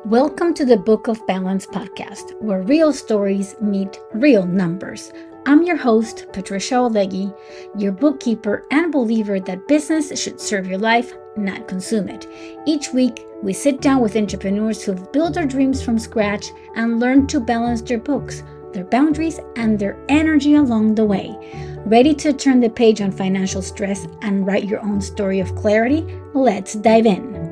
Welcome to the Book of Balance podcast, where real stories meet real numbers. I'm your host, Patricia Oholeguy, your bookkeeper and believer that business should serve your life, not consume it. Each week, we sit down with entrepreneurs who've built their dreams from scratch and learned to balance their books, their boundaries, and their energy along the way. Ready to turn the page on financial stress and write your own story of clarity? Let's dive in.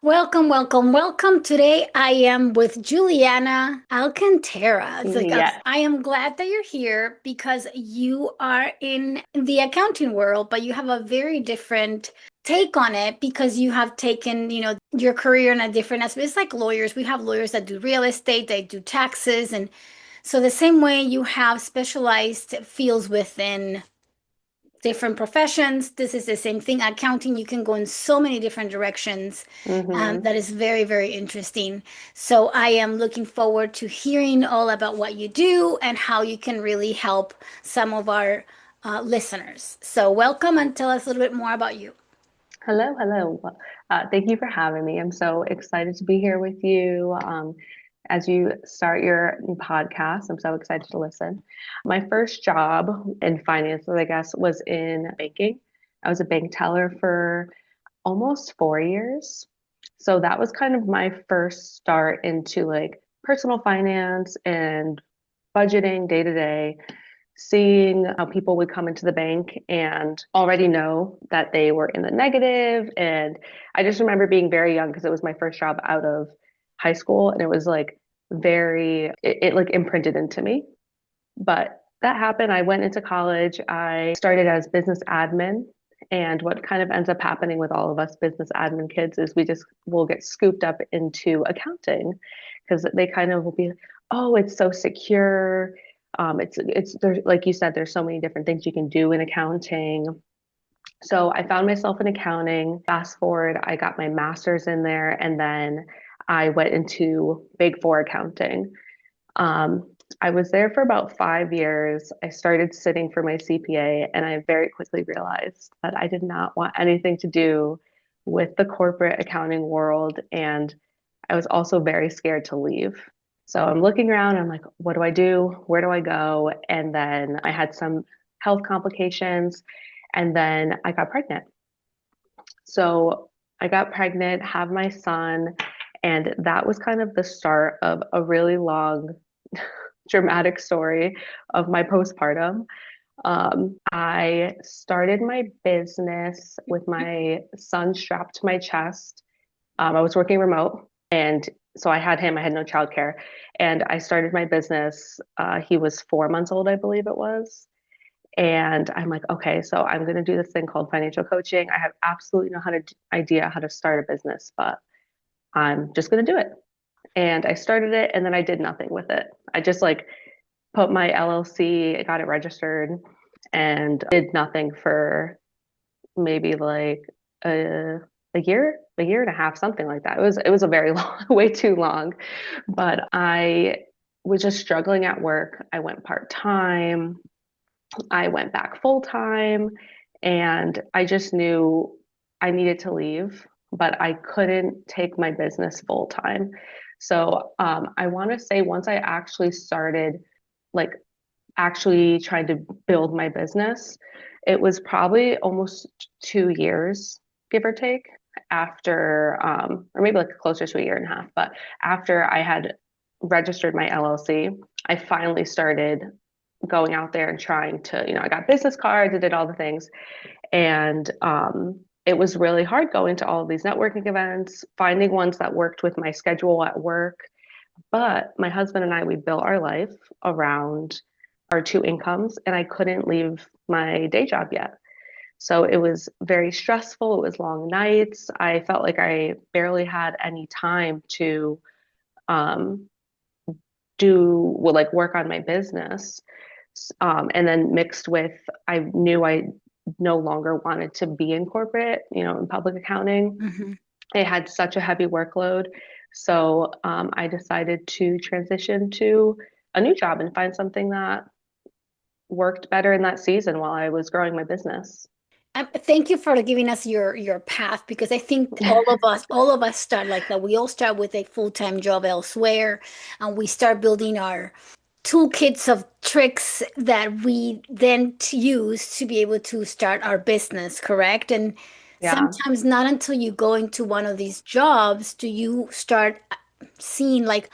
Welcome. Today I am with Juliana Alcántara. Yes. I am glad that you're here because you are in the accounting world, but you have a very different take on it because you have taken, your career in a different aspect. It's like lawyers. We have lawyers that do real estate, they do taxes. And so the same way you have specialized fields within different professions. This is the same thing. Accounting, you can go in so many different directions. That is very, very interesting. So I am looking forward to hearing all about what you do and how you can really help some of our listeners. So welcome and tell us a little bit more about you. Hello. Thank you for having me. I'm so excited to be here with you. As you start your podcast, I'm so excited to listen. My first job in finance, I guess, was in banking. I was a bank teller for almost 4 years. So that was kind of my first start into like personal finance and budgeting day to day, seeing how people would come into the bank and already know that they were in the negative. And I just remember being very young because it was my first job out of high school, and it was like it like imprinted into me. But that happened. I went into college. I started as business admin. And what kind of ends up happening with all of us business admin kids is we just will get scooped up into accounting because they kind of will be, oh, it's so secure. It's there's, like you said, there's so many different things you can do in accounting. So I found myself in accounting. Fast forward, I got my master's in there, and then I went into Big Four accounting. I was there for about 5 years. I started sitting for my CPA, and I very quickly realized that I did not want anything to do with the corporate accounting world. And I was also very scared to leave. So I'm looking around, I'm like, what do I do? Where do I go? And then I had some health complications, and then I got pregnant. So I got pregnant, have my son, and that was kind of the start of a really long, dramatic story of my postpartum. I started my business with my son strapped to my chest. I was working remote, and so I had him. I had no childcare, and I started my business. He was 4 months old, I believe it was. And I'm like, okay, so I'm going to do this thing called financial coaching. I have absolutely no idea how to start a business, but I'm just going to do it. And I started it, and then I did nothing with it. I just like put my LLC, got it registered, and did nothing for maybe like a year and a half, something like that. It was a very long, way too long. But I was just struggling at work. I went part-time. I went back full-time, and I just knew I needed to leave, but I couldn't take my business full-time. So I want to say once I actually started like actually trying to build my business, it was probably almost 2 years, give or take, after, or maybe like closer to a year and a half. But after I had registered my LLC, I finally started going out there and trying to, I got business cards, I did all the things. And it was really hard going to all of these networking events, finding ones that worked with my schedule at work. But my husband and I, we built our life around our two incomes, and I couldn't leave my day job yet. So it was very stressful. It was long nights. I felt like I barely had any time to um, do well, like work on my business. And then mixed with, I knew I no longer wanted to be in corporate, in public accounting. Mm-hmm. I had such a heavy workload. So I decided to transition to a new job and find something that worked better in that season while I was growing my business. Thank you for giving us your path because I think all of us start like that. We all start with a full-time job elsewhere, and we start building our toolkits of tricks that we then use to be able to start our business, correct? And Yeah, sometimes not until you go into one of these jobs do you start seeing like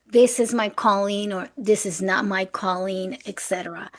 this is my calling or this is not my calling, etc.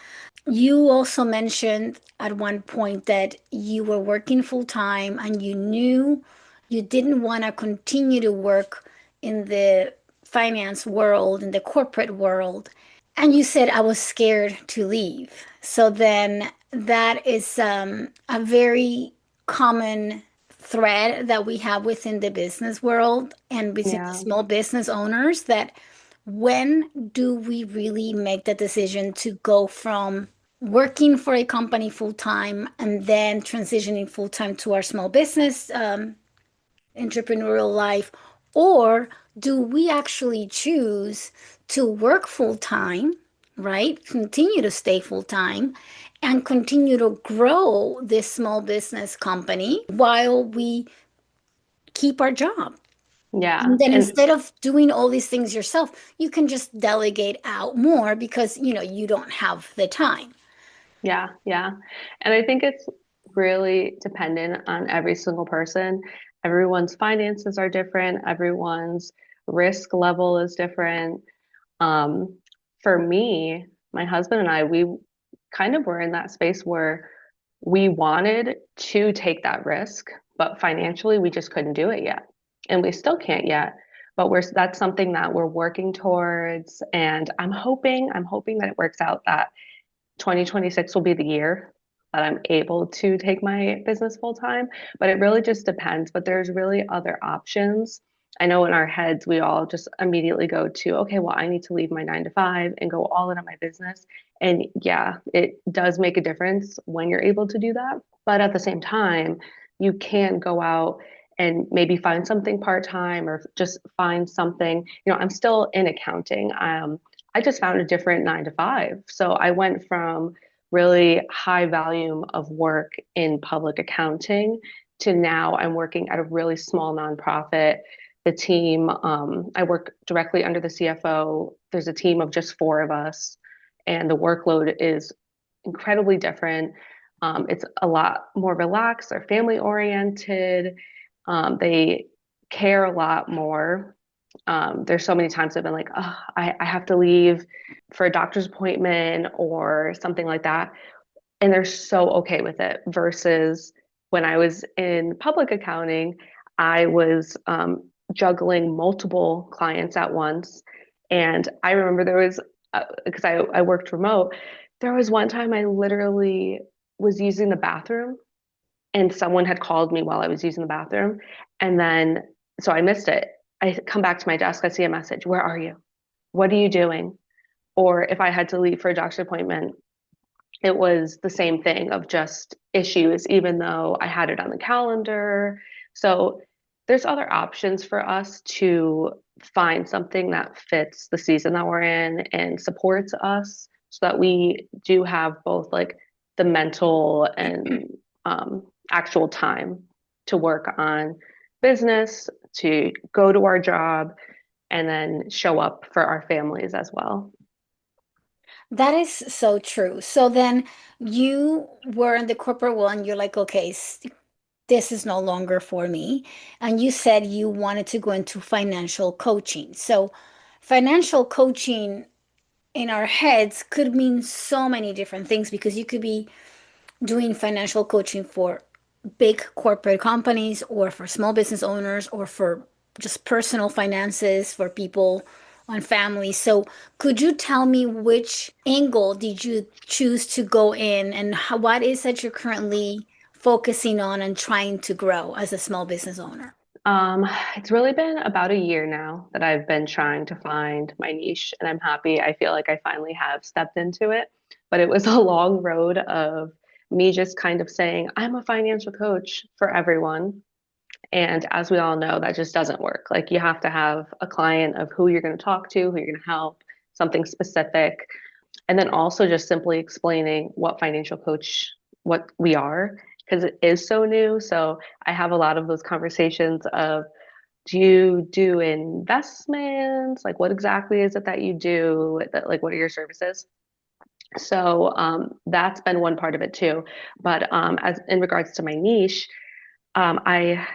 You also mentioned at one point that you were working full time and you knew you didn't want to continue to work in the finance world, in the corporate world. And you said I was scared to leave. So then that is a very common thread that we have within the business world and within the yeah, small business owners that when do we really make the decision to go from working for a company full time and then transitioning full time to our small business entrepreneurial life? Or do we actually choose to work full time, right? Continue to stay full time and continue to grow this small business company while we keep our job? yeah. And then And instead of doing all these things yourself, you can just delegate out more because, you don't have the time. yeah, yeah. And I think it's really dependent on every single person. Everyone's finances are different, everyone's risk level is different. Um, for me, my husband and I, we kind of were in that space where we wanted to take that risk, but financially we just couldn't do it yet. And we still can't yet. But that's something that we're working towards. And I'm hoping that it works out that 2026 will be the year that I'm able to take my business full time, but it really just depends. But there's really other options. I know in our heads, we all just immediately go to, okay, well, I need to leave my 9 to 5 and go all in on my business. And yeah, it does make a difference when you're able to do that. But at the same time, you can go out and maybe find something part time or just find something. I'm still in accounting. I just found a different 9 to 5. So I went from really high volume of work in public accounting to now I'm working at a really small nonprofit. The team, I work directly under the CFO. There's a team of just four of us, and the workload is incredibly different. It's a lot more relaxed, they're family oriented, they care a lot more. There's so many times I've been like, oh, I have to leave for a doctor's appointment or something like that. And they're so okay with it versus when I was in public accounting, I was juggling multiple clients at once. And I remember there was, because I worked remote, there was one time I literally was using the bathroom and someone had called me while I was using the bathroom. And then, so I missed it. I come back to my desk, I see a message. Where are you? What are you doing? Or if I had to leave for a doctor's appointment, it was the same thing of just issues, even though I had it on the calendar. So there's other options for us to find something that fits the season that we're in and supports us so that we do have both like the mental and actual time to work on business, to go to our job, and then show up for our families as well. That is so true. So then you were in the corporate world and you're like, okay, this is no longer for me. And you said you wanted to go into financial coaching. So financial coaching in our heads could mean so many different things because you could be doing financial coaching for big corporate companies or for small business owners or for just personal finances for people on families. So could you tell me which angle did you choose to go in and what is that you're currently focusing on and trying to grow as a small business owner? Um, it's really been about a year now that I've been trying to find my niche, and I'm happy. I feel like I finally have stepped into it, but it was a long road of me just kind of saying, I'm a financial coach for everyone. And as we all know, that just doesn't work. Like you have to have a client of who you're going to talk to, who you're going to help, something specific. And then also just simply explaining what financial coach, what we are, because it is so new. So I have a lot of those conversations of, do you do investments? Like, what exactly is it that you do? Like, what are your services? So that's been one part of it too. But as in regards to my niche, I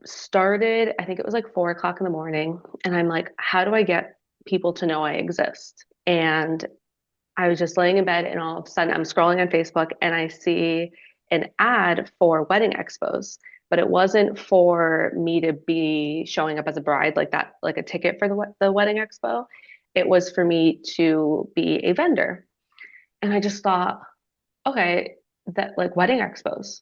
started, I think it was like 4 o'clock in the morning, and I'm like, how do I get people to know I exist? And I was just laying in bed, and all of a sudden I'm scrolling on Facebook and I see an ad for wedding expos, but it wasn't for me to be showing up as a bride like that, like a ticket for the wedding expo. It was for me to be a vendor. And I just thought, okay, that like wedding expos,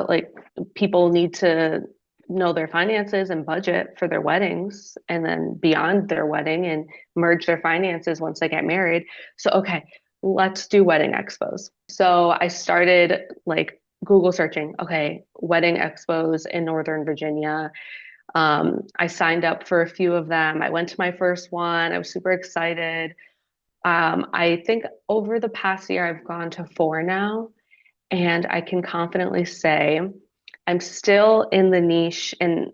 like people need to know their finances and budget for their weddings and then beyond their wedding and merge their finances once they get married. So, okay, let's do wedding expos. So I started like Google searching, okay, wedding expos in Northern Virginia. I signed up for a few of them. I went to my first one. I was super excited. I think over the past year, I've gone to four now, and I can confidently say I'm still in the niche, and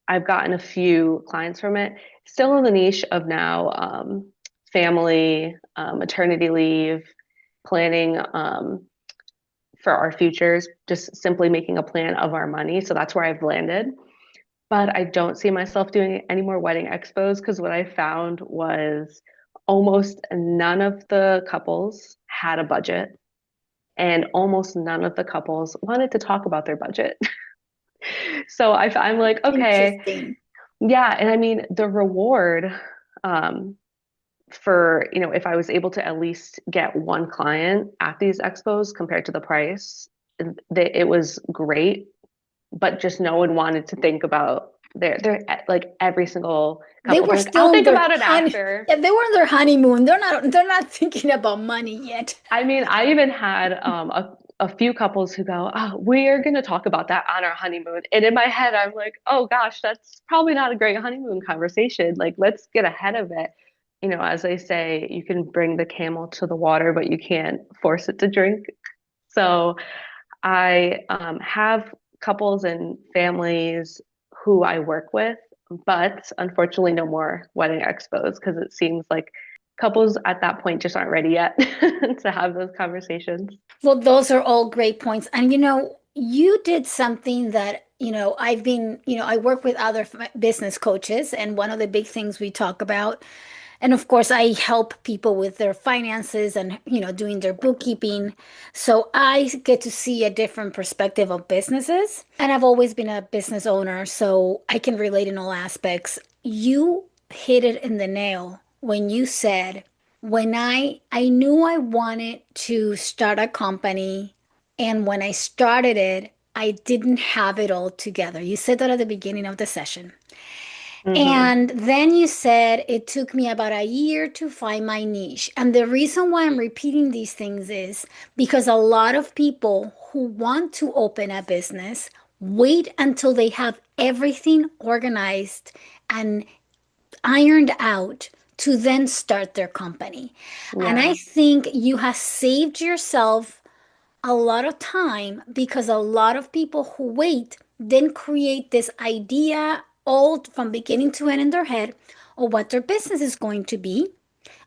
I've gotten a few clients from it, still in the niche of now family, maternity leave, planning for our futures, just simply making a plan of our money. So that's where I've landed. But I don't see myself doing any more wedding expos because what I found was almost none of the couples had a budget and almost none of the couples wanted to talk about their budget. So I'm like, okay, Interesting. yeah. And I mean, the reward um, for, if I was able to at least get one client at these expos compared to the price, it was great. But just no one wanted to think about their like every single They couple. were They're like, I'll still in think their about it honey. after. Yeah, they were on their honeymoon. They're not thinking about money yet. I mean, I even had a few couples who go, oh, we're going to talk about that on our honeymoon. And in my head, I'm like, oh gosh, that's probably not a great honeymoon conversation. Like, let's get ahead of it. As they say, you can bring the camel to the water, but you can't force it to drink. So I have couples and families who I work with, but unfortunately, no more wedding expos because it seems like couples at that point just aren't ready yet to have those conversations. Well, those are all great points. And you did something that, I work with other business coaches, and one of the big things we talk about, and of course, I help people with their finances and, doing their bookkeeping. So I get to see a different perspective of businesses. And I've always been a business owner, so I can relate in all aspects. You hit it in the nail when you said, when I knew I wanted to start a company, and when I started it, I didn't have it all together. You said that at the beginning of the session. Hmm. And then you said it took me about a year to find my niche. And the reason why I'm repeating these things is because a lot of people who want to open a business wait until they have everything organized and ironed out to then start their company. And I Yeah. think you have saved yourself a lot of time because a lot of people who wait then create this idea all from beginning to end in their head of what their business is going to be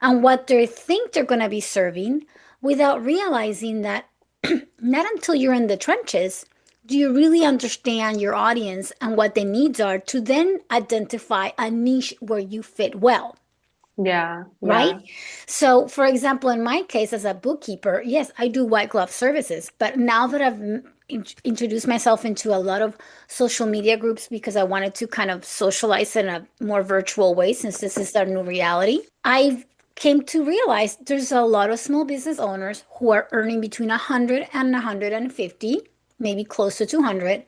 and what they think they're going to be serving without realizing that not until you're in the trenches do you really understand your audience and what their needs are to then identify a niche where you fit well. Yeah. Right? Yeah. So, for example, in my case as a bookkeeper, yes, I do white glove services. But now that I've introduced myself into a lot of social media groups because I wanted to kind of socialize in a more virtual way since this is our new reality, I came to realize there's a lot of small business owners who are earning between 100 and 150, maybe close to 200.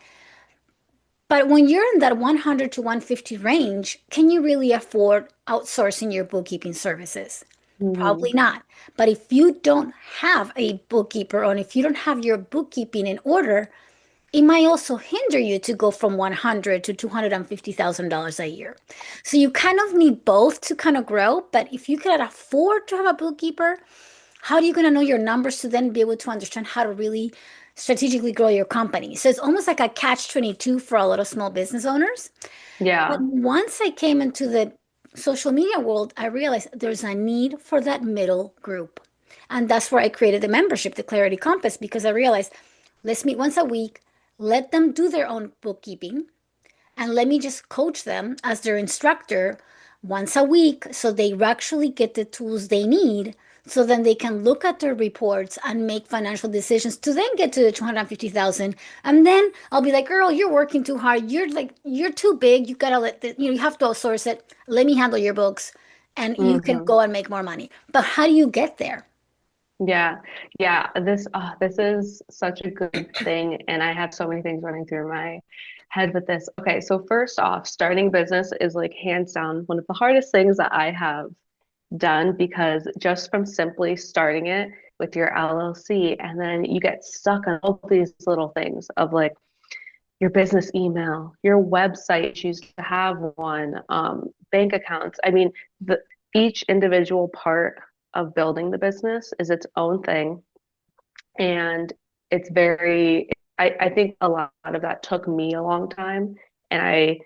But when you're in that 100 to 150 range, can you really afford outsourcing your bookkeeping services? Probably Hmm. not. But if you don't have a bookkeeper or if you don't have your bookkeeping in order, it might also hinder you to go from 100 to $250,000 a year. So you kind of need both to kind of grow. But if you can afford to have a bookkeeper, how are you going to know your numbers to then be able to understand how to really strategically grow your company? So it's almost like a catch 22 for a lot of small business owners. But Yeah. once I came into the social media world, I realized there's a need for that middle group. And that's where I created the membership, the Clarity Compass, because I realized let's meet once a week, let them do their own bookkeeping, and let me just coach them as their instructor once a week so they actually get the tools they need so then they can look at their reports and make financial decisions to then get to the 250,000. And then I'll be like, girl, you're working too hard. You're too big. You gotta you have to outsource it. Let me handle your books and you can Hmm. go and make more money. But how do you get there? Yeah. Yeah. This is such a good thing. And I have so many things running through my head with this. Okay. So first off, starting business is like hands down one of the hardest things that I have done because just from simply starting it with your LLC, and then you get stuck on all these little things of like your business email, your website, choose to have one, bank accounts. I mean, each individual part of building the business is its own thing. And it's I think a lot of that took me a long time. And I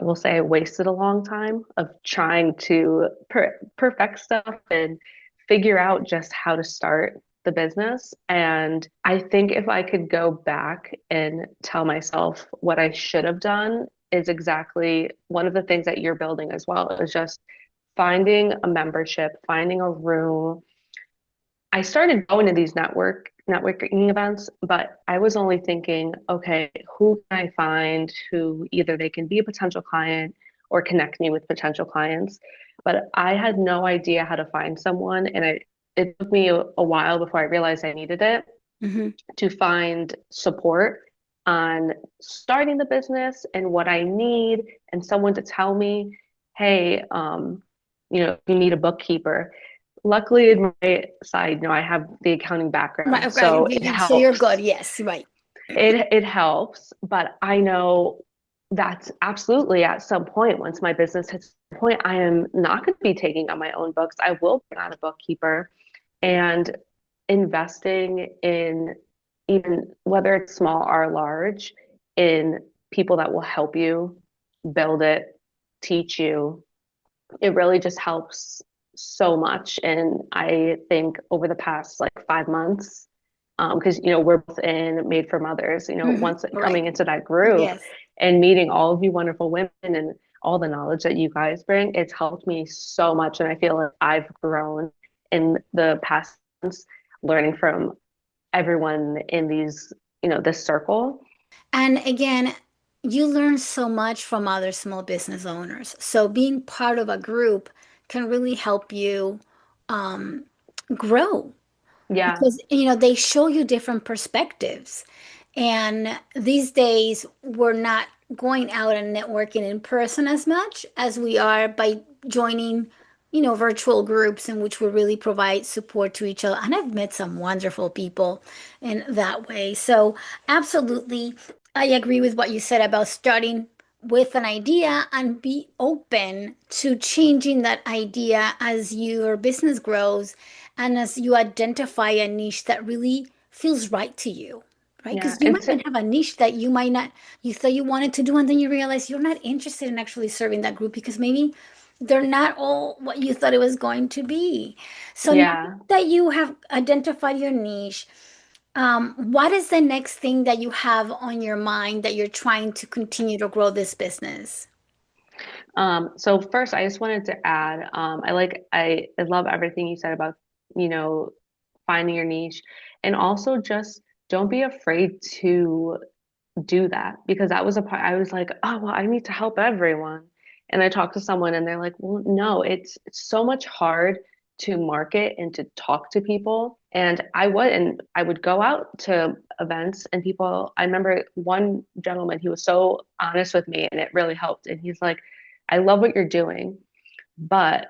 will say I wasted a long time of trying to perfect stuff and figure out just how to start the business. And I think if I could go back and tell myself what I should have done is exactly one of the things that you're building as well is just finding a membership, finding a room. I started going to these networking events, but I was only thinking, okay, who can I find who either they can be a potential client or connect me with potential clients. But I had no idea how to find someone, and it took me a while before I realized I needed it Hmm. to find support on starting the business and what I need, and someone to tell me, hey, you need a bookkeeper. Luckily, in my side, I have the accounting Right, background, okay. so it So you're good. helps. Yes, right. It helps, but I know that's absolutely at some point, once my business hits a point, I am not going to be taking on my own books. I will bring on a bookkeeper and investing in, even whether it's small or large, in people that will help you build it, teach you. It really just helps so much. And I think over the past like 5 months, because we're both in Made for Mothers, Hmm. once Right. coming into that group Yes. and meeting all of you wonderful women and all the knowledge that you guys bring, it's helped me so much. And I feel like I've grown in the past months, learning from everyone in this circle. And again, you learn so much from other small business owners. So being part of a group can really help you um, grow Yeah, because they show you different perspectives. And these days, we're not going out and networking in person as much as we are by joining, virtual groups in which we really provide support to each other. And I've met some wonderful people in that way. So, absolutely, I agree with what you said about starting with an idea and be open to changing that idea as your business grows and as you identify a niche that really feels right to you, right? yeah. Because you might even have a niche that you might not, you thought you wanted to do, and then you realize you're not interested in actually serving that group because maybe they're not all what you thought it was going to be. So now Yeah. that you have identified your niche, what is the next thing that you have on your mind that you're trying to continue to grow this business? So first, I just wanted to add, I love everything you said about, you know, finding your niche, and also just don't be afraid to do that, because that was a part I was like, oh, well, I need to help everyone. And I talked to someone and they're like, well, no, it's so much hard to market and to talk to people. And I would go out to events and people, I remember one gentleman, he was so honest with me and it really helped. And he's like, I love what you're doing, but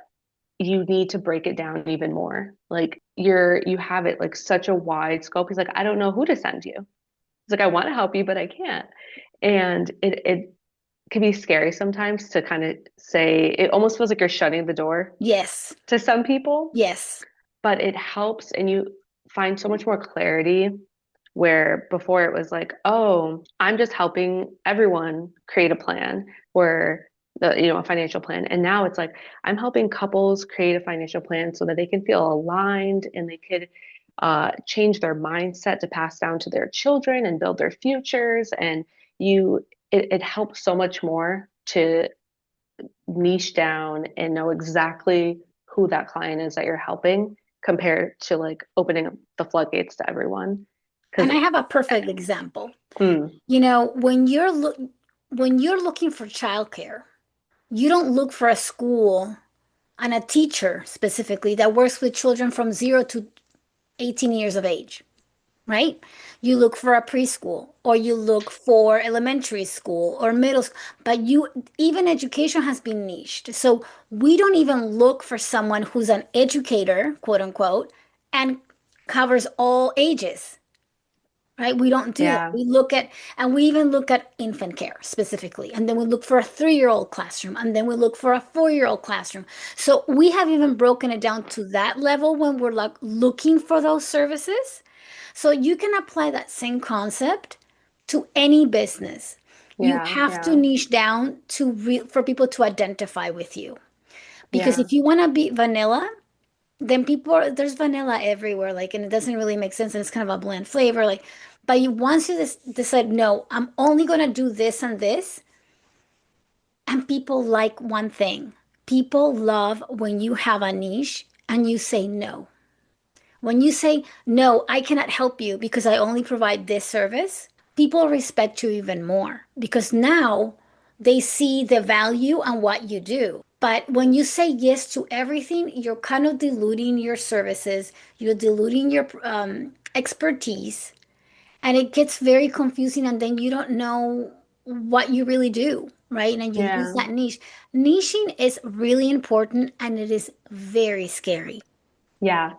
you need to break it down even more. Like you have it like such a wide scope. He's like, I don't know who to send you. He's like, I want to help you, but I can't. And it can be scary sometimes to kind of say, it almost feels like you're shutting the door Yes. to some people. Yes. but it helps, and you find so much more clarity, where before it was like, oh, I'm just helping everyone create a plan, or a financial plan. And now it's like, I'm helping couples create a financial plan so that they can feel aligned, and they could change their mindset to pass down to their children and build their futures. And it helps so much more to niche down and know exactly who that client is that you're helping, compared to like opening up the floodgates to everyone. Because And I have a perfect example. mm, You know, when you're looking for childcare, you don't look for a school and a teacher specifically that works with children from 0 to 18 years of age, right? You look for a preschool or you look for elementary school or middle school, but even education has been niched. So we don't even look for someone who's an educator, quote unquote, and covers all ages. Right? We don't do that. yeah, And we even look at infant care specifically. And then we look for a 3-year-old classroom. And then we look for a 4-year-old classroom. So we have even broken it down to that level when we're like looking for those services. So you can apply that same concept to any business. You yeah, have to yeah, niche down for people to identify with you. Because yeah, if you want to be vanilla, then there's vanilla everywhere, like, and it doesn't really make sense, and it's kind of a bland flavor, like, but once you decide, no, I'm only gonna do this and this, and people like one thing. People love when you have a niche and you say no. When you say, no, I cannot help you because I only provide this service, people respect you even more because now they see the value on what you do. But when you say yes to everything, you're kind of diluting your services, you're diluting your expertise, and it gets very confusing. And then you don't know what you really do, right? And you lose yeah, that niche. Niching is really important and it is very scary, yeah.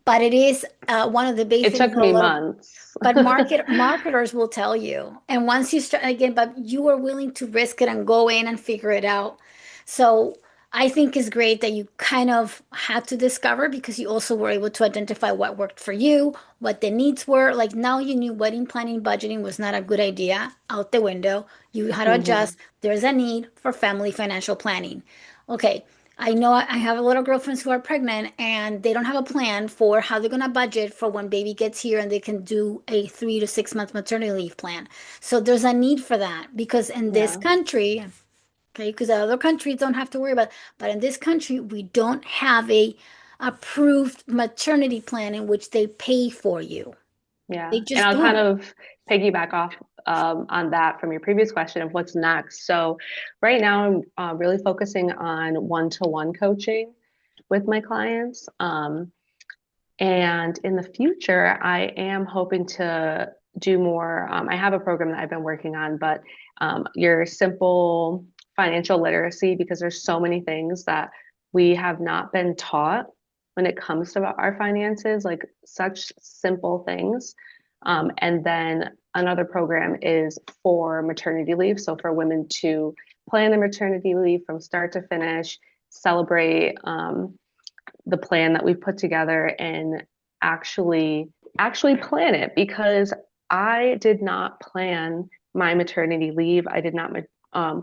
but it is one of the It basics took that a me lot of months. but marketers will tell you. And once you start again, but you are willing to risk it and go in and figure it out. So I think it's great that you kind of had to discover because you also were able to identify what worked for you, what the needs were. Like now you knew wedding planning, budgeting was not a good idea out the window. You had to Hmm. adjust. There's a need for family financial planning. Okay, I know I have a lot of girlfriends who are pregnant and they don't have a plan for how they're going to budget for when baby gets here and they can do a 3 to 6 month maternity leave plan. So there's a need for that because in this Yeah, country, okay, because other countries don't have to worry about, but in this country, we don't have a approved maternity plan in which they pay for you. yeah. They And just I'll kind don't. of piggyback off on that from your previous question of what's next. So, right now, I'm really focusing on one-to-one coaching with my clients. And in the future, I am hoping to do more. I have a program that I've been working on, but your simple financial literacy, because there's so many things that we have not been taught when it comes to our finances, like such simple things. And then another program is for maternity leave. So for women to plan their maternity leave from start to finish, celebrate the plan that we've put together, and actually plan it, because I did not plan my maternity leave. I did not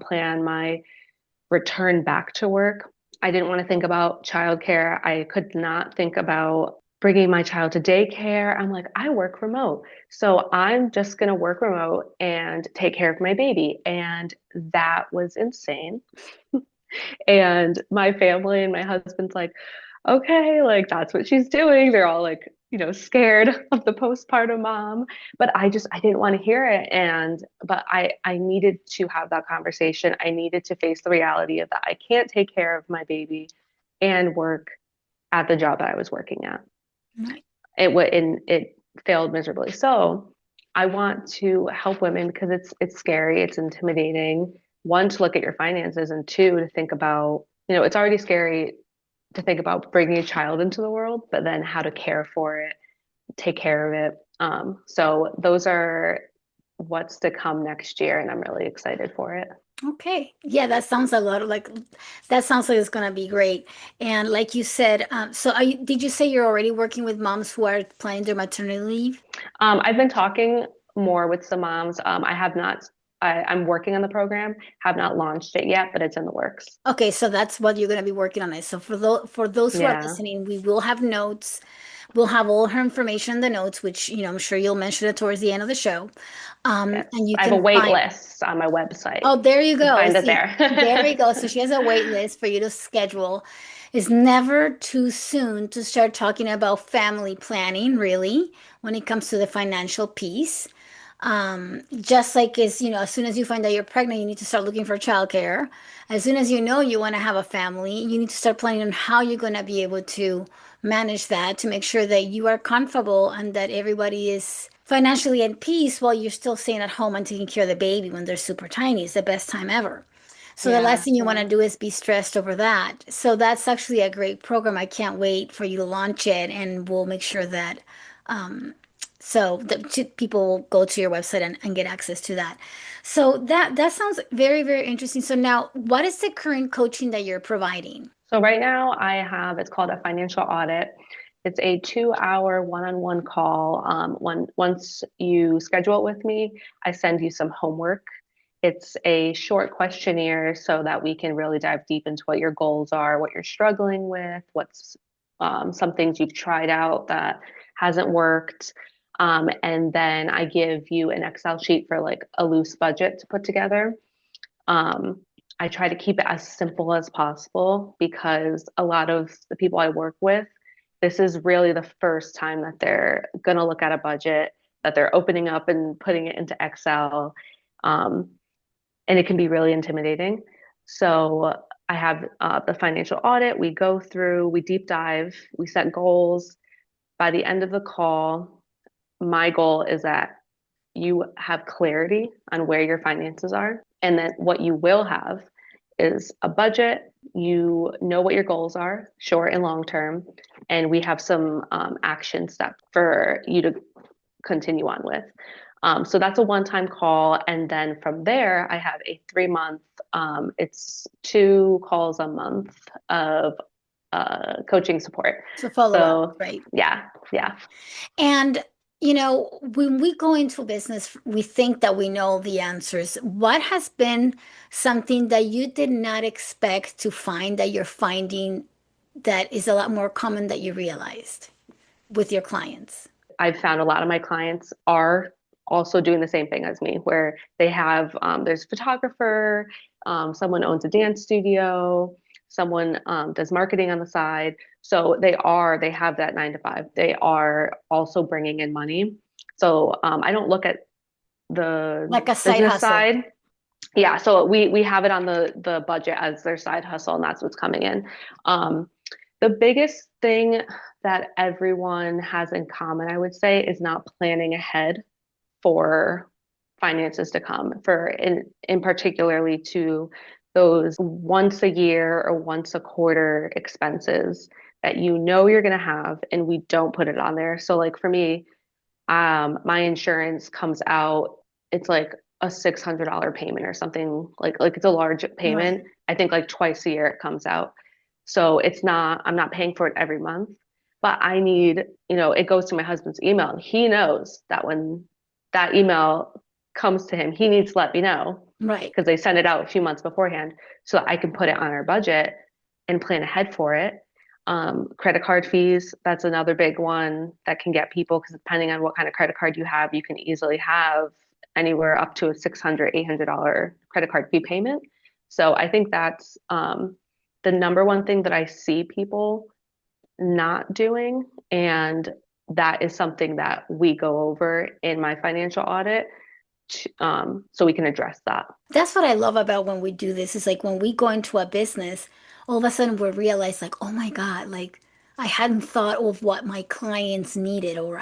plan my return back to work. I didn't want to think about childcare. I could not think about bringing my child to daycare. I'm like, I work remote. So I'm just going to work remote and take care of my baby. And that was insane. And my family and my husband's like, okay, like that's what she's doing. They're all like, scared of the postpartum mom. But I didn't want to hear it. But I needed to have that conversation. I needed to face the reality of that I can't take care of my baby and work at the job that I was working at. Right. It failed miserably. So I want to help women because it's scary, it's intimidating. One, to look at your finances, and two, to think about, it's already scary to think about bringing a child into the world, but then how to care for it, take care of it. So those are what's to come next year, and I'm really excited for it. Okay. Yeah, that sounds a lot of like that sounds like it's gonna be great. And like you said, so did you say you're already working with moms who are planning their maternity leave? I've been talking more with some moms. I have not, I'm working on the program, have not launched it yet, but it's in the works. Okay, so that's what you're gonna be working on it. So for those who are Yeah. listening, we will have notes. We'll have all her information in the notes, which I'm sure you'll mention it towards the end of the show. Yes. And you I have a can wait find. list on my website. Oh, there you You can go. find it See, there. there we go. So she has a wait list for you to schedule. It's never too soon to start talking about family planning, really, when it comes to the financial piece. Just like as soon as you find out you're pregnant, you need to start looking for childcare. As soon as you know you want to have a family, you need to start planning on how you're going to be able to manage that to make sure that you are comfortable and that everybody is financially at peace while you're still staying at home and taking care of the baby when they're super tiny. It's the best time ever. So the last Yeah, thing you want to yeah. do is be stressed over that. So that's actually a great program. I can't wait for you to launch it, and we'll make sure that people will go to your website and get access to that. So that sounds very, very interesting. So now, what is the current coaching that you're providing? So right now I have, it's called a financial audit. It's a 2 hour one-on-one call. Once you schedule it with me, I send you some homework. It's a short questionnaire so that we can really dive deep into what your goals are, what you're struggling with, what's some things you've tried out that hasn't worked. And then I give you an Excel sheet for like a loose budget to put together. Um, I try to keep it as simple as possible because a lot of the people I work with, this is really the first time that they're going to look at a budget, that they're opening up and putting it into Excel. Um, and it can be really intimidating. So I have the financial audit. We go through, we deep dive, we set goals. By the end of the call, my goal is that you have clarity on where your finances are. And then what you will have is a budget. You know what your goals are, short and long term. And we have some action steps for you to continue on with. So that's a one-time call. And then from there, I have a 3 month, it's 2 calls a month of coaching support. So follow up, So right? yeah, yeah. And when we go into business, we think that we know the answers. What has been something that you did not expect to find that you're finding that is a lot more common that you realized with your clients? I've found a lot of my clients are also doing the same thing as me, where they have there's a photographer, someone owns a dance studio, someone does marketing on the side. So they have that 9 to 5. They are also bringing in money. So I don't look at the Like a side business hustle. side. Yeah, so we have it on the budget as their side hustle, and that's what's coming in. Um, the biggest thing that everyone has in common, I would say, is not planning ahead for finances to come, for in particularly to those once a year or once a quarter expenses that you know you're going to have, and we don't put it on there. So like for me, my insurance comes out, it's like a $600 payment or something, like it's a large Right. payment. I think like twice a year it comes out. So it's not, I'm not paying for it every month, but I need, it goes to my husband's email. He knows that when that email comes to him, he needs to let me know Right. because they send it out a few months beforehand so that I can put it on our budget and plan ahead for it. Credit card fees, that's another big one that can get people because depending on what kind of credit card you have, you can easily have anywhere up to a $600, $800 credit card fee payment. So I think that's the number one thing that I see people not doing. And that is something that we go over in my financial audit so we can address that. That's what I love about when we do this is like when we go into a business, all of a sudden we realize like, oh my God, like I hadn't thought of what my clients needed, or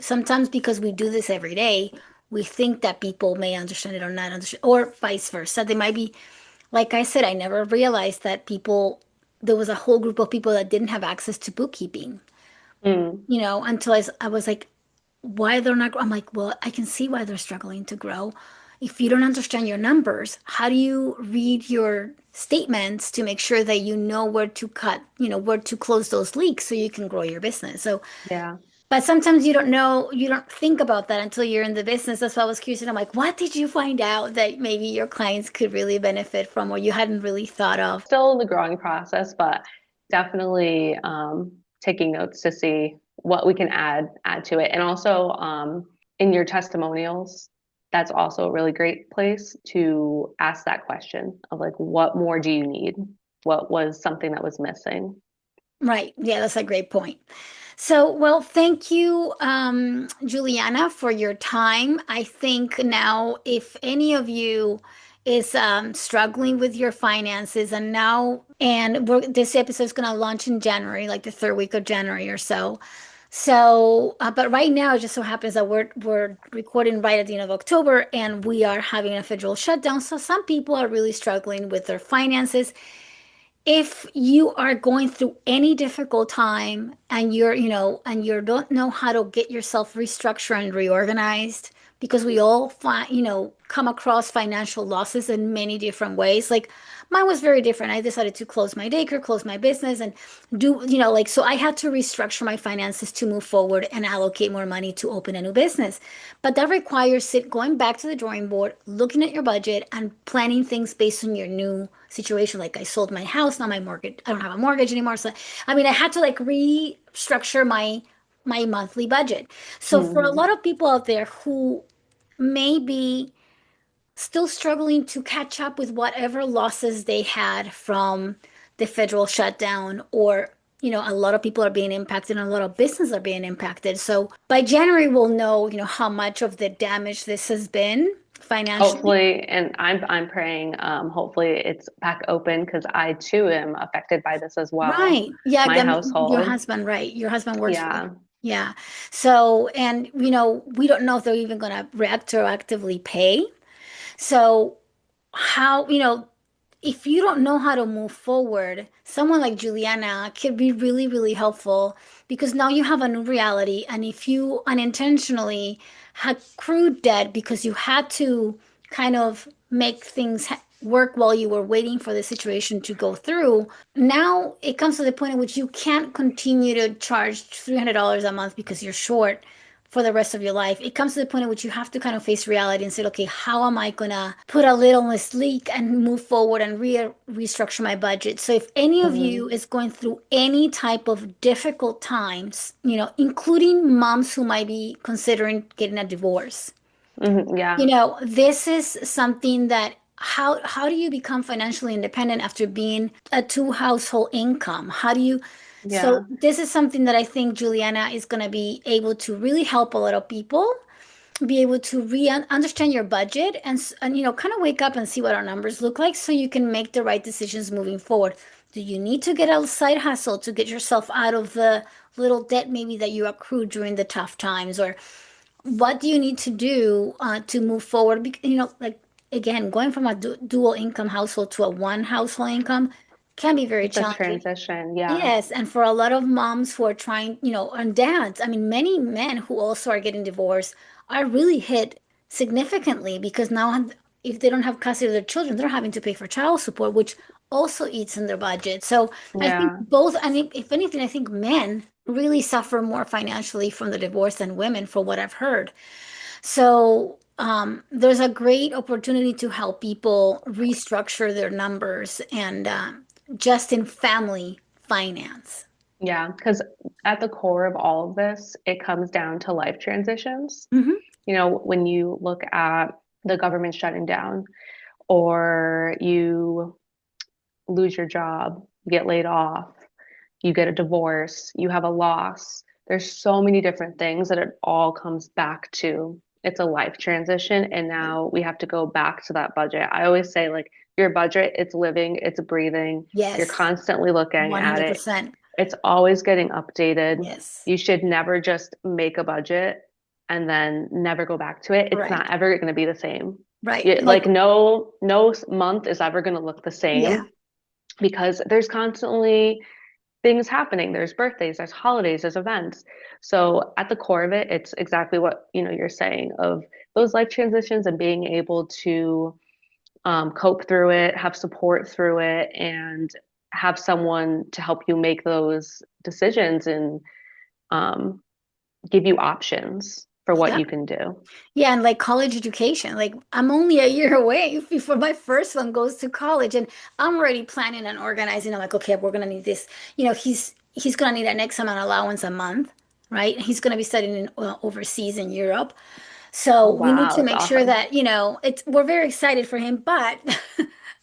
sometimes because we do this every day, we think that people may understand it or not understand, or vice versa. They might be, like I said, I never realized that there was a whole group of people that didn't have access to bookkeeping, Mm, until I was like, why they're not, I'm like, well, I can see why they're struggling to grow. if you don't understand your numbers, how do you read your statements to make sure that you know where to cut, where to close those leaks so you can grow your business? So, Yeah. but sometimes you don't know, you don't think about that until you're in the business. That's why I was curious. And I'm like, what did you find out that maybe your clients could really benefit from or you hadn't really thought of? Still in the growing process, but definitely taking notes to see what we can add to it. And also in your testimonials, that's also a really great place to ask that question of like, what more do you need? What was something that was missing? Right. Yeah, that's a great point. So, well, thank you, Juliana, for your time. I think now, if any of you is struggling with your finances, this episode is going to launch in January, like the third week of January or so. So, but right now, it just so happens that we're recording right at the end of October, and we are having a federal shutdown. So, some people are really struggling with their finances. If you are going through any difficult time and you don't know how to get yourself restructured and reorganized, because we all come across financial losses in many different ways. Like mine was very different. I decided to close my daycare, close my business, and so I had to restructure my finances to move forward and allocate more money to open a new business. But that requires going back to the drawing board, looking at your budget and planning things based on your new situation. Like I sold my house, now my mortgage, I don't have a mortgage anymore. So I mean, I had to like restructure my monthly budget. So for a Hmm. lot of people out there who may be still struggling to catch up with whatever losses they had from the federal shutdown, or a lot of people are being impacted and a lot of businesses are being impacted. So by January we'll know, how much of the damage this has been financially. Hopefully, and I'm praying, hopefully it's back open because I too am affected by this as well. Right. Yeah, My your household. husband, right. Your husband works for, Yeah. yeah. So, and we don't know if they're even going to retroactively pay. So how, if you don't know how to move forward, someone like Juliana could be really, really helpful because now you have a new reality. And if you unintentionally had accrued debt because you had to kind of make things work while you were waiting for the situation to go through, now it comes to the point in which you can't continue to charge $300 a month because you're short for the rest of your life. It comes to the point in which you have to kind of face reality and say, okay, how am I gonna put a lid on this leak and move forward and restructure my budget? So if any of you Hmm. is going through any type of difficult times, including moms who might be considering getting a divorce, Hmm. Yeah. this is something that how do you become financially independent after being a two household income? How do you Yeah. so this is something that I think Juliana is going to be able to really help a lot of people be able to understand your budget and kind of wake up and see what our numbers look like so you can make the right decisions moving forward. Do you need to get a side hustle to get yourself out of the little debt maybe that you accrued during the tough times, or what do you need to do to move forward? Like again, going from a dual income household to a one household income can be very It's a challenging. transition. Yeah. Yes, and for a lot of moms who are trying, and dads, I mean, many men who also are getting divorced are really hit significantly because now if they don't have custody of their children, they're having to pay for child support, which also eats in their budget. So I think Yeah. both, and if anything, I think men really suffer more financially from the divorce than women, for what I've heard. So there's a great opportunity to help people restructure their numbers and just in family finance. Yeah. Because at the core of all of this, it comes down to life transitions. Hmm. When you look at the government shutting down, or you lose your job, you get laid off, you get a divorce, you have a loss. There's so many different things that it all comes back to. It's a life transition, and now we have to go back to that budget. I always say, like, your budget, it's living, it's breathing. You're Yes, constantly looking at it. 100%. It's always getting updated. Yes, You should never just make a budget and then never go back to it. It's right, not ever going to be the same. right. Like, Like no month is ever going to look the yeah, same because there's constantly things happening. There's birthdays, there's holidays, there's events. So at the core of it, it's exactly what you're saying of those life transitions and being able to cope through it, have support through it, and have someone to help you make those decisions and um, give you options for what Yeah. you can do. Yeah, and like college education, like I'm only a year away before my first one goes to college, and I'm already planning and organizing. I'm like, okay, we're gonna need this. He's gonna need an X amount allowance a month, right? He's gonna be studying overseas in Europe, Oh, so we need wow, to that's make sure awesome. that it's we're very excited for him, but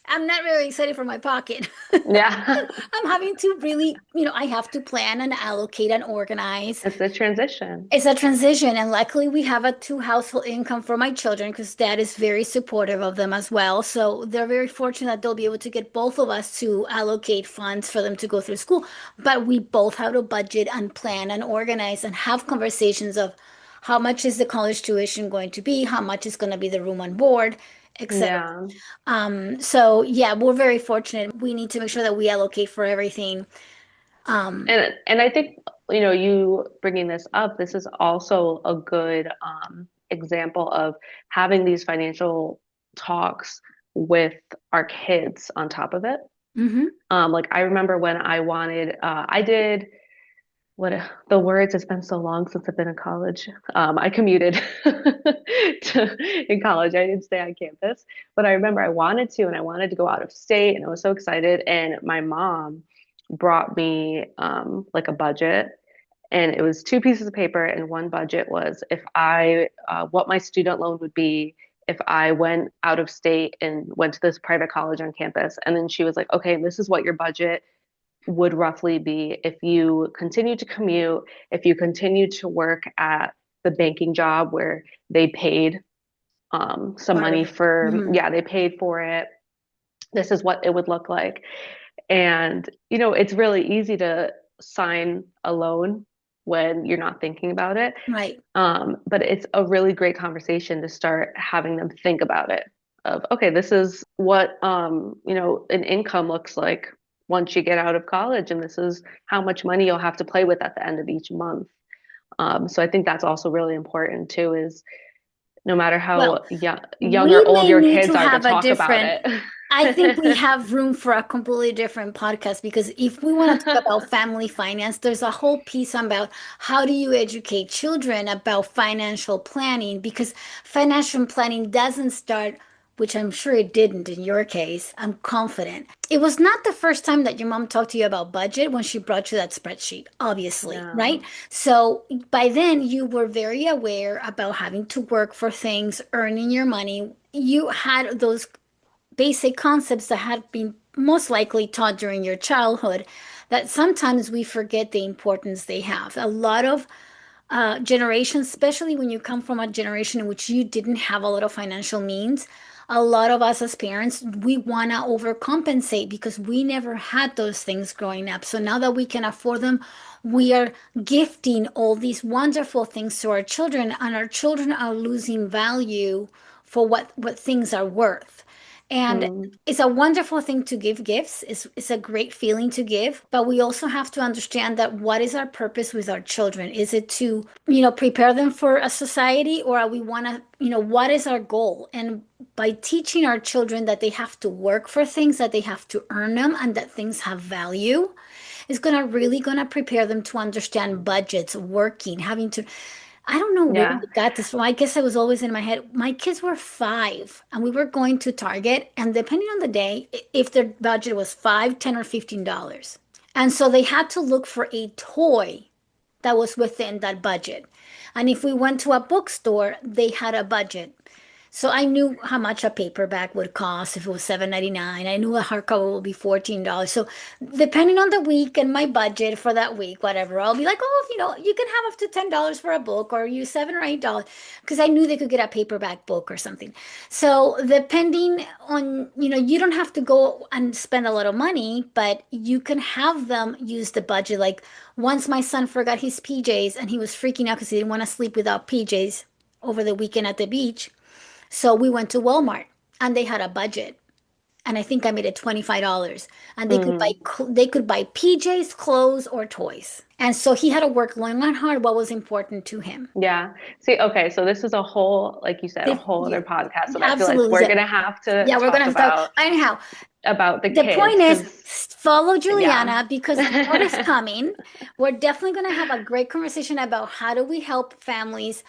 I'm not really excited for my pocket. Yeah, I'm having to really, I have to plan and allocate and organize. it's a transition. It's a transition, and luckily we have a two household income for my children because dad is very supportive of them as well. So they're very fortunate that they'll be able to get both of us to allocate funds for them to go through school. But we both have to budget and plan and organize and have conversations of how much is the college tuition going to be, how much is going to be the room and board, etc. Yeah. So yeah, we're very fortunate. We need to make sure that we allocate for everything. Um, And I think, you bringing this up, this is also a good example of having these financial talks with our kids on top of it. mhm. Like I remember when I did the words, it's been so long since I've been in college. I commuted in college. I didn't stay on campus, but I remember I wanted to, and I wanted to go out of state, and I was so excited. And my mom brought me like a budget, and it was two pieces of paper, and one budget was if I what my student loan would be if I went out of state and went to this private college on campus. And then she was like, okay, this is what your budget would roughly be if you continue to commute, if you continue to work at the banking job where they paid some Part of money it. for, Mhm. yeah, they paid for it. This is what it would look like. And, it's really easy to sign a loan when you're not thinking about it. Right. But it's a really great conversation to start having them think about it of, okay, this is what, an income looks like once you get out of college, and this is how much money you'll have to play with at the end of each month. So I think that's also really important too, is no matter Well, how young or we old may your need kids to are to have a talk about different, I think we it. have room for a completely different podcast because if we want to talk about family finance, there's a whole piece about how do you educate children about financial planning because financial planning doesn't start, which I'm sure it didn't in your case. I'm confident. It was not the first time that your mom talked to you about budget when she brought you that spreadsheet, obviously, right? No. So by then you were very aware about having to work for things, earning your money. You had those basic concepts that had been most likely taught during your childhood that sometimes we forget the importance they have. A lot of generations, especially when you come from a generation in which you didn't have a lot of financial means, a lot of us as parents, we want to overcompensate because we never had those things growing up. So now that we can afford them, we are gifting all these wonderful things to our children, and our children are losing value for what things are worth. And Mm, it's a wonderful thing to give gifts. It's a great feeling to give, but we also have to understand that what is our purpose with our children? Is it to, prepare them for a society, or are we want to, what is our goal? And by teaching our children that they have to work for things, that they have to earn them, and that things have value, is gonna prepare them to understand budgets, working, having to I don't know where yeah. we got this from. I guess it was always in my head. My kids were 5 and we were going to Target, and depending on the day, if their budget was 5, 10, or $15. And so they had to look for a toy that was within that budget. And if we went to a bookstore, they had a budget. So I knew how much a paperback would cost if it was $7.99. I knew a hardcover would be $14. So depending on the week and my budget for that week, whatever, I'll be like, oh, you can have up to $10 for a book or use $7 or $8 because I knew they could get a paperback book or something. So depending on, you don't have to go and spend a lot of money, but you can have them use the budget. Like once my son forgot his PJs and he was freaking out because he didn't want to sleep without PJs over the weekend at the beach. So we went to Walmart and they had a budget. and I think I made it $25, and Hmm. they could buy PJs, clothes, or toys. And so he had to work long and hard what was important to him. Yeah. See, okay, so this is a whole, like you said, a whole Yeah, other podcast. So I feel like absolutely. we're So, gonna have to yeah, we're talk gonna start. Anyhow, about the the kids point is because follow yeah. Juliana because what is coming. We're definitely gonna have a great conversation about how do we help families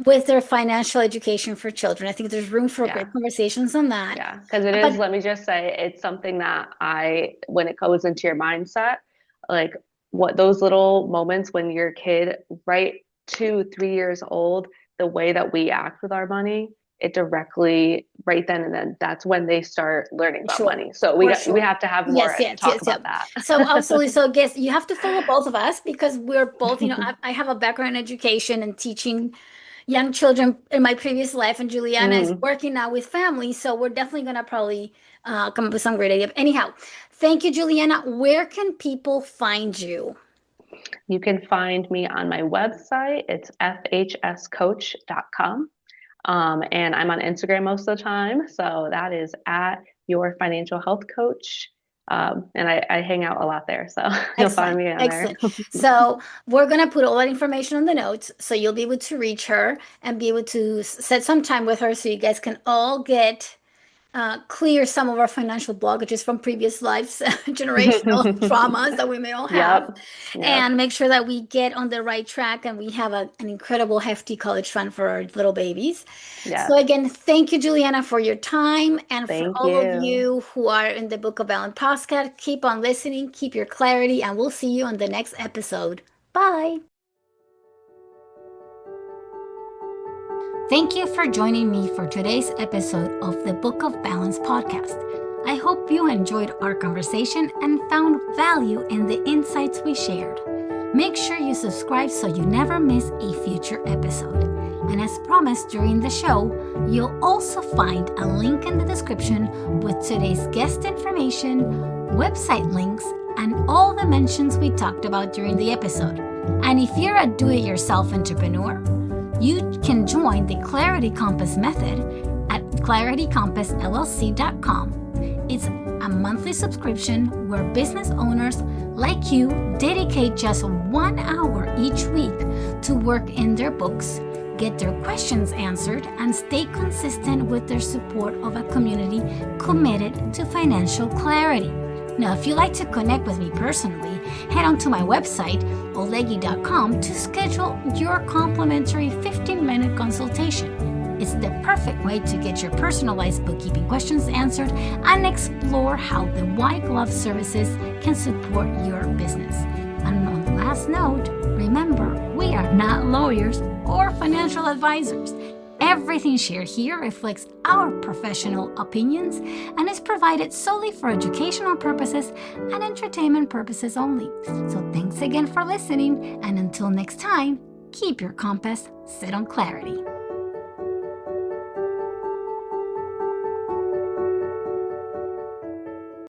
with their financial education for children. I think there's room for Yeah. great conversations on that. Yeah, because it But is, let me just say, it's something that when it goes into your mindset, like what those little moments when your kid, right, 2, 3 years old, the way that we act with our money, it directly, right then and then, that's when they start learning about sure, money. So for we sure. have to have Yes, more yes, talk yes, yeah. about that. So absolutely. So I guess you have to follow both of us because we're both, I have a background in education and teaching young children in my previous life, and Juliana is Mm. working now with families. So we're definitely gonna probably come up with some great idea. Anyhow, thank you, Juliana. Where can people find you? You can find me on my website. It's fhscoach.com. And I'm on Instagram most of the time. So that is at your financial health coach. And I hang out a lot there. So you'll find Excellent. me on there. Excellent. So we're going to put all that information on the notes so you'll be able to reach her and be able to set some time with her so you guys can all get clear some of our financial blockages from previous lives, generational traumas that we may all have, Yep. Yep. and make sure that we get on the right track and we have an incredible, hefty college fund for our little babies. So, Yes. again, thank you, Juliana, for your time. And for Thank all of you. you who are in the Book of Balance podcast, keep on listening, keep your clarity, and we'll see you on the next episode. Bye. Thank you for joining me for today's episode of the Book of Balance podcast. I hope you enjoyed our conversation and found value in the insights we shared. Make sure you subscribe so you never miss a future episode. And as promised during the show, you'll also find a link in the description with today's guest information, website links, and all the mentions we talked about during the episode. And if you're a do-it-yourself entrepreneur, you can join the Clarity Compass method at claritycompassllc.com. It's a monthly subscription where business owners like you dedicate just 1 hour each week to work in their books, get their questions answered, and stay consistent with their support of a community committed to financial clarity. Now, if you'd like to connect with me personally, head on to my website, oholeguy.com, to schedule your complimentary 15-minute consultation. It's the perfect way to get your personalized bookkeeping questions answered and explore how the white glove services can support your business. And on the last note, remember, we are not lawyers or financial advisors. Everything shared here reflects our professional opinions and is provided solely for educational purposes and entertainment purposes only. So thanks again for listening, and until next time, keep your compass set on clarity.